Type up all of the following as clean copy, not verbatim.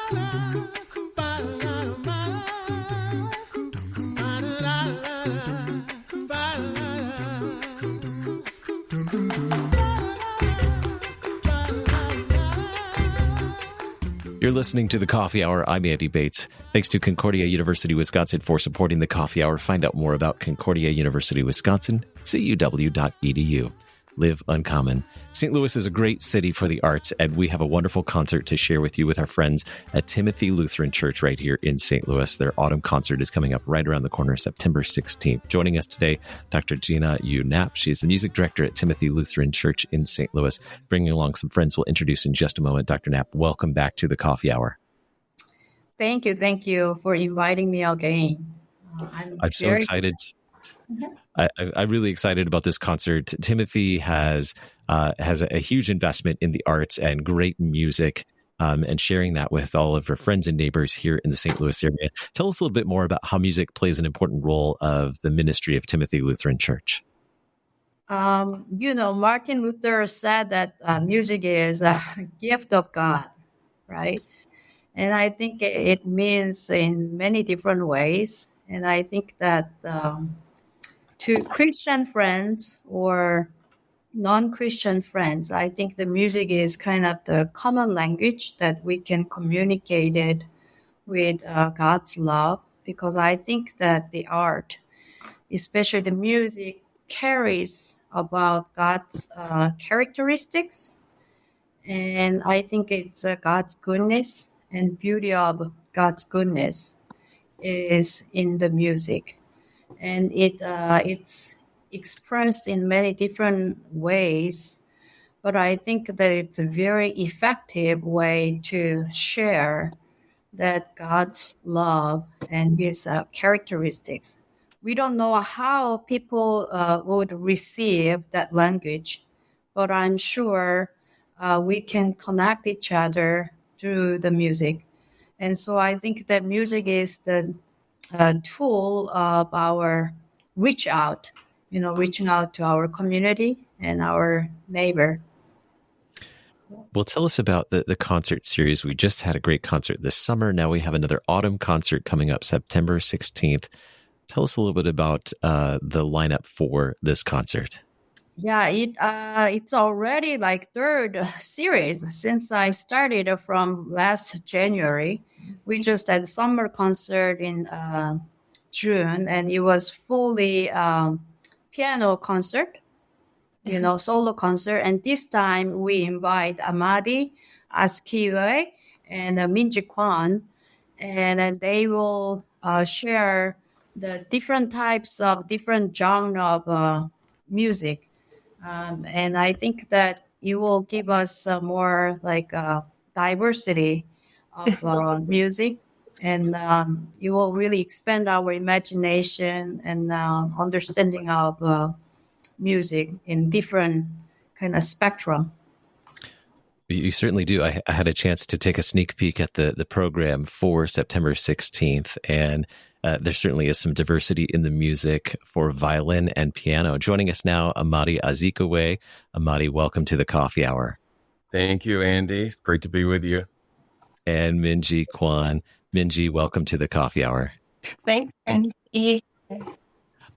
You're listening to The Coffee Hour. I'm Andy Bates. Thanks to Concordia University, Wisconsin for supporting The Coffee Hour. Find out more about Concordia University, Wisconsin, cuw.edu. Live Uncommon. St. Louis is a great city for the arts, and we have a wonderful concert to share with you with our friends at Timothy Lutheran Church right here in St. Louis. Their autumn concert is coming up right around the corner, September 16th. Joining us today, Dr. Jinah Yoo Knapp. She's the music director at Timothy Lutheran Church in St. Louis, bringing along some friends we'll introduce in just a moment. Dr. Knapp, welcome back to the Coffee Hour. Thank you for inviting me again. I'm so excited. I'm really excited about this concert. Timothy has a huge investment in the arts and great music, and sharing that with all of her friends and neighbors here in the St. Louis area. Tell us a little bit more about how music plays an important role of the ministry of Timothy Lutheran Church. Martin Luther said that music is a gift of God, right? And I think it means in many different ways. And I think that to Christian friends or non-Christian friends, I think the music is kind of the common language that we can communicate it with God's love, because I think that the art, especially the music, carries about God's characteristics. And I think it's God's goodness and beauty of God's goodness is in the music. And it's expressed in many different ways, but I think that it's a very effective way to share that God's love and His characteristics. We don't know how people would receive that language, but I'm sure we can connect each other through the music. And so I think that music is the tool of our reaching out to our community and our neighbor. Well, tell us about the concert series. We just had a great concert this summer. Now we have another autumn concert coming up September 16th. Tell us a little bit about the lineup for this concert. Yeah, it's already like third series since I started from last January. We just had a summer concert in June, and it was fully piano concert, solo concert. And this time we invite Amadi Azikiwe and Min Ji Kwon, and they will share the different types of different genre of music. And I think that it will give us more like diversity of music, and it will really expand our imagination and understanding of music in different kind of spectrum. You certainly do. I had a chance to take a sneak peek at the program for September 16th, and there certainly is some diversity in the music for violin and piano. Joining us now, Amadi Azikiwe. Amadi, welcome to the Coffee Hour. Thank you, Andy. It's great to be with you. And Min Ji Kwon. Min Ji, welcome to the Coffee Hour. Thanks, Andy.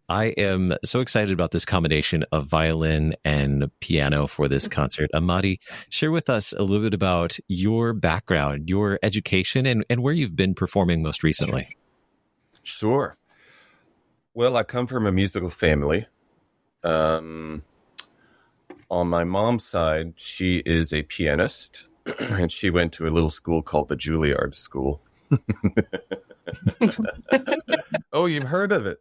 I am so excited about this combination of violin and piano for this concert. Amadi, share with us a little bit about your background, your education, and where you've been performing most recently. Sure. Well, I come from a musical family. On my mom's side, she is a pianist, and she went to a little school called the Juilliard School. Oh, you've heard of it.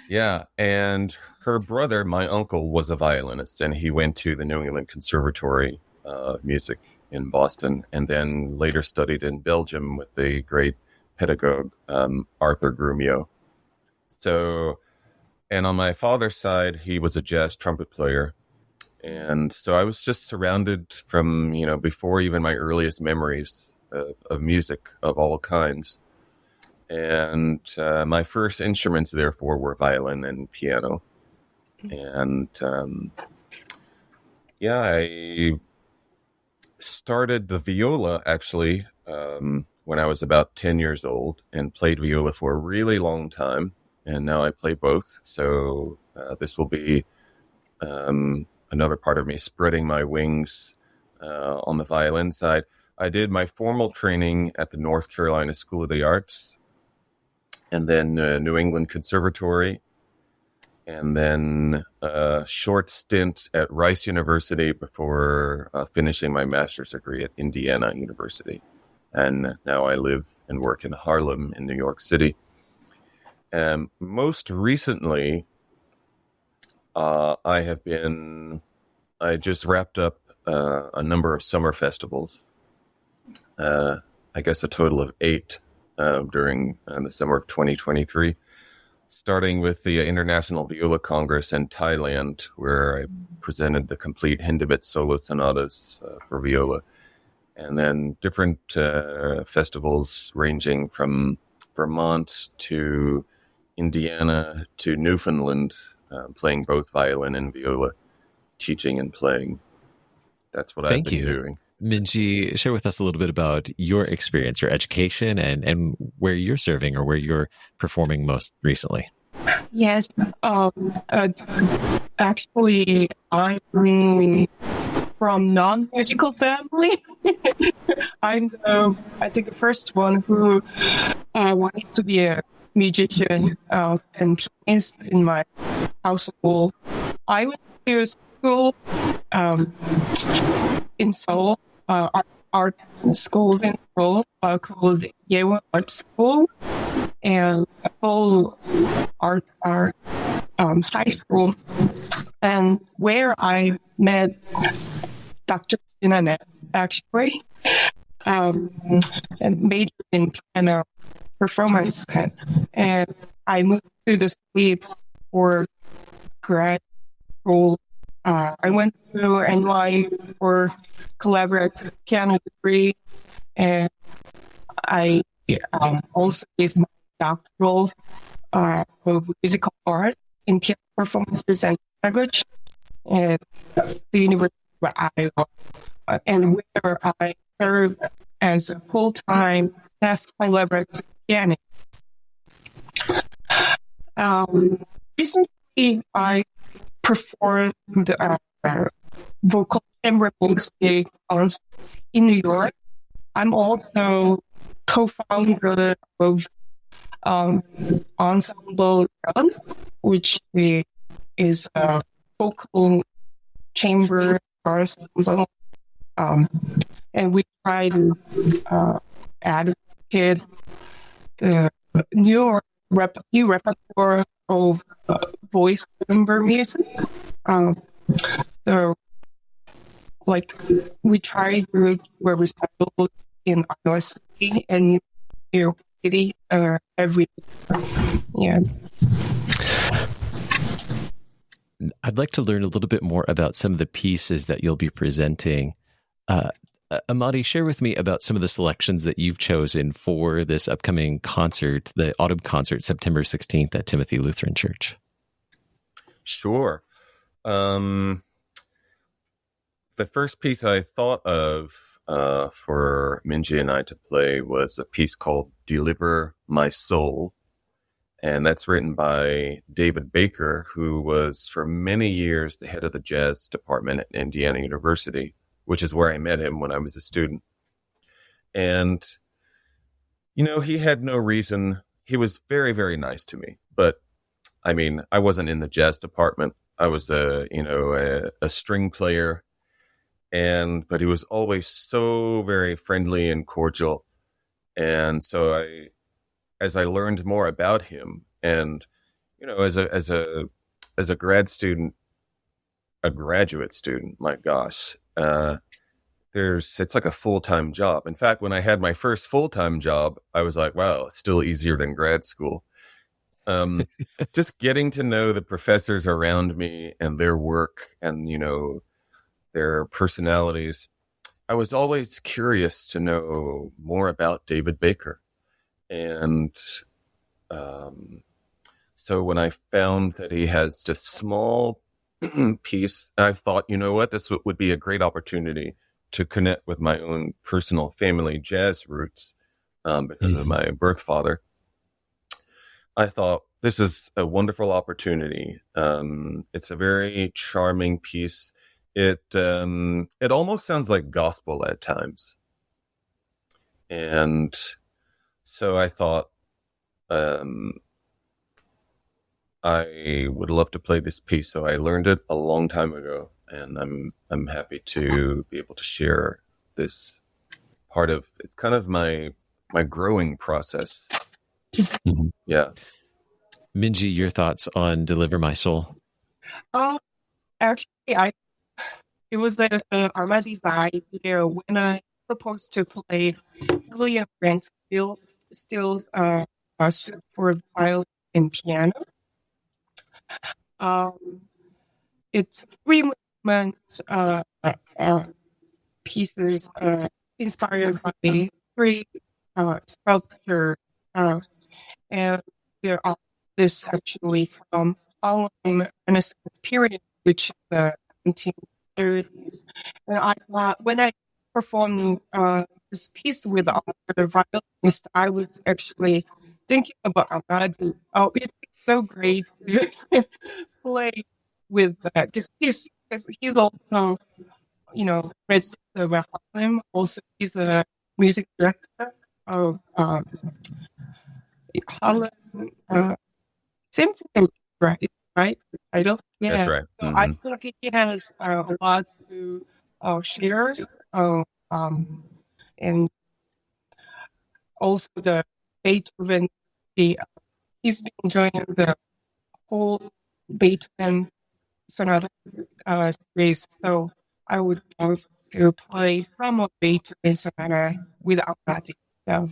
Yeah. And her brother, my uncle, was a violinist, and he went to the New England Conservatory of Music in Boston, and then later studied in Belgium with the great pedagogue Arthur Grumio. So, and on my father's side, he was a jazz trumpet player. And so I was just surrounded from, before even my earliest memories of music of all kinds. And my first instruments, therefore, were violin and piano. And I started the viola actually when I was about 10 years old and played viola for a really long time. And now I play both. So this will be another part of me spreading my wings on the violin side. I did my formal training at the North Carolina School of the Arts and then New England Conservatory, and then a short stint at Rice University before finishing my master's degree at Indiana University. And now I live and work in Harlem in New York City. And most recently, I just wrapped up a number of summer festivals. I guess a total of 8 during the summer of 2023, starting with the International Viola Congress in Thailand, where I presented the complete Hindemith solo sonatas for viola, and then different festivals ranging from Vermont to Indiana to Newfoundland, playing both violin and viola, teaching and playing. That's what I've been doing. Min Ji, share with us a little bit about your experience, your education, and where you're serving or where you're performing most recently. Yes. Actually, I'm from non-musical family. I'm, I think, the first one who wanted to be a musician and pianist in my household. I went to school in Seoul. Art schools in Seoul called Yeowon Art School and Seoul Art High School, and where I met Dr. Jinah Knapp, actually, and majored in piano performance, and I moved to the States for grad school. I went to NY for collaborative piano degree, and I also did my doctoral of musical art in piano performances and language at the university where I serve as a full-time staff collaborative pianist. Recently, I performed vocal chamber music in New York. I'm also co-founder of Ensemble Rondo, which is a vocal chamber ensemble, and we try to advocate the new repertoire of voice chamber music. So, like, we try to do recitals in Iowa City and New York City every year. Yeah. I'd like to learn a little bit more about some of the pieces that you'll be presenting. Amadi, share with me about some of the selections that you've chosen for this upcoming concert, the autumn concert, September 16th at Timothy Lutheran Church. Sure. The first piece I thought of for Min Ji and I to play was a piece called Deliver My Soul. And that's written by David Baker, who was for many years the head of the jazz department at Indiana University, which is where I met him when I was a student. And, you know, he had no reason. He was very, very nice to me. But, I mean, I wasn't in the jazz department. I was a string player. But he was always so very friendly and cordial. And so as I learned more about him, and you know, as a graduate student, my gosh, it's like a full-time job. In fact, when I had my first full-time job, I was like, wow, it's still easier than grad school. Just getting to know the professors around me and their work, and you know, their personalities. I was always curious to know more about David Baker. And so when I found that he has just small piece, I thought, you know what, this would be a great opportunity to connect with my own personal family jazz roots because of my birth father, I thought this is a wonderful opportunity. It's a very charming piece. It almost sounds like gospel at times. And so I thought, I would love to play this piece. So I learned it a long time ago, and I'm happy to be able to share this part of it's kind of my growing process. Mm-hmm. Yeah. Min Ji, your thoughts on Deliver My Soul? Actually, it was Amadi's idea when I supposed to play William Grant Stills for violin and piano. It's 3 movements pieces inspired by 3 sculpture, and they're all this actually from following Renaissance period, which is the 1930s. And I when I performed this piece with the violinist, I was actually thinking about Adagio. Oh, it's so great to play with this piece. He's also, registered with him. Also, he's a music director of Holland. Seems to be right? Title? Yeah. That's right. So I think he has a lot to share. And also the Beethoven, he's been enjoying the whole Beethoven Sonata series. So I would love to play from a Beethoven Sonata without that. So.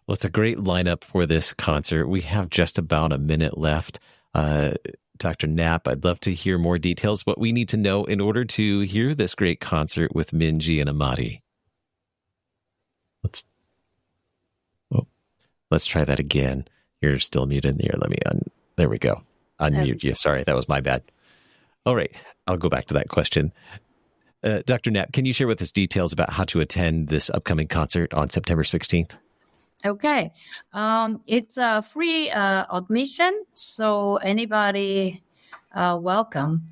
Well, it's a great lineup for this concert. We have just about a minute left. Dr. Knapp, I'd love to hear more details, what we need to know in order to hear this great concert with Min Ji and Amadi. Let's try that again. You're still muted here. Let me there we go. Unmute you. Sorry, that was my bad. All right, I'll go back to that question. Dr. Knapp, can you share with us details about how to attend this upcoming concert on September 16th? Okay. It's a free admission, so anybody welcome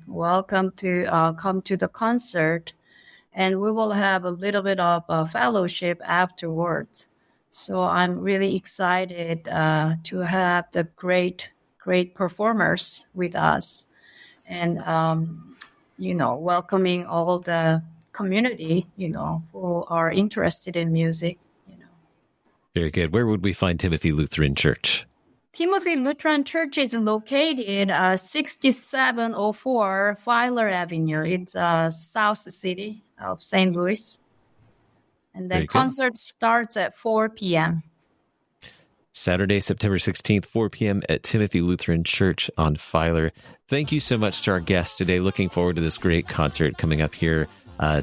to come to the concert, and we will have a little bit of a fellowship afterwards. So I'm really excited to have the great performers with us, and welcoming all the community, who are interested in music. Very good. Where would we find Timothy Lutheran Church? Timothy Lutheran Church is located 6704 Filer Avenue. It's South City of St. Louis. And the concert starts at 4 p.m. Saturday, September 16th, 4 p.m. at Timothy Lutheran Church on Filer. Thank you so much to our guests today. Looking forward to this great concert coming up here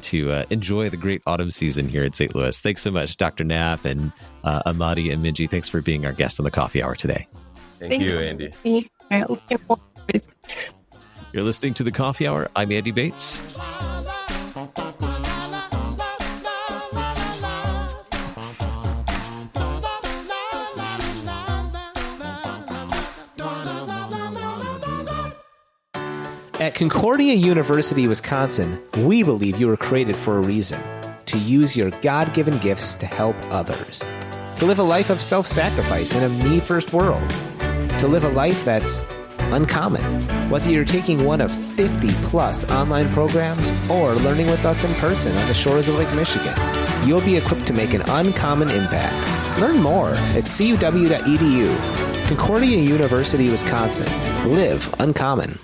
to enjoy the great autumn season here at St. Louis. Thanks so much, Dr. Knapp and Amadi and Min Ji. Thanks for being our guest on the Coffee Hour today. Thank you, Andy. You're listening to the Coffee Hour. I'm Andy Bates. At Concordia University, Wisconsin, we believe you were created for a reason, to use your God-given gifts to help others, to live a life of self-sacrifice in a me-first world, to live a life that's uncommon. Whether you're taking one of 50-plus online programs or learning with us in person on the shores of Lake Michigan, you'll be equipped to make an uncommon impact. Learn more at cuw.edu. Concordia University, Wisconsin. Live uncommon.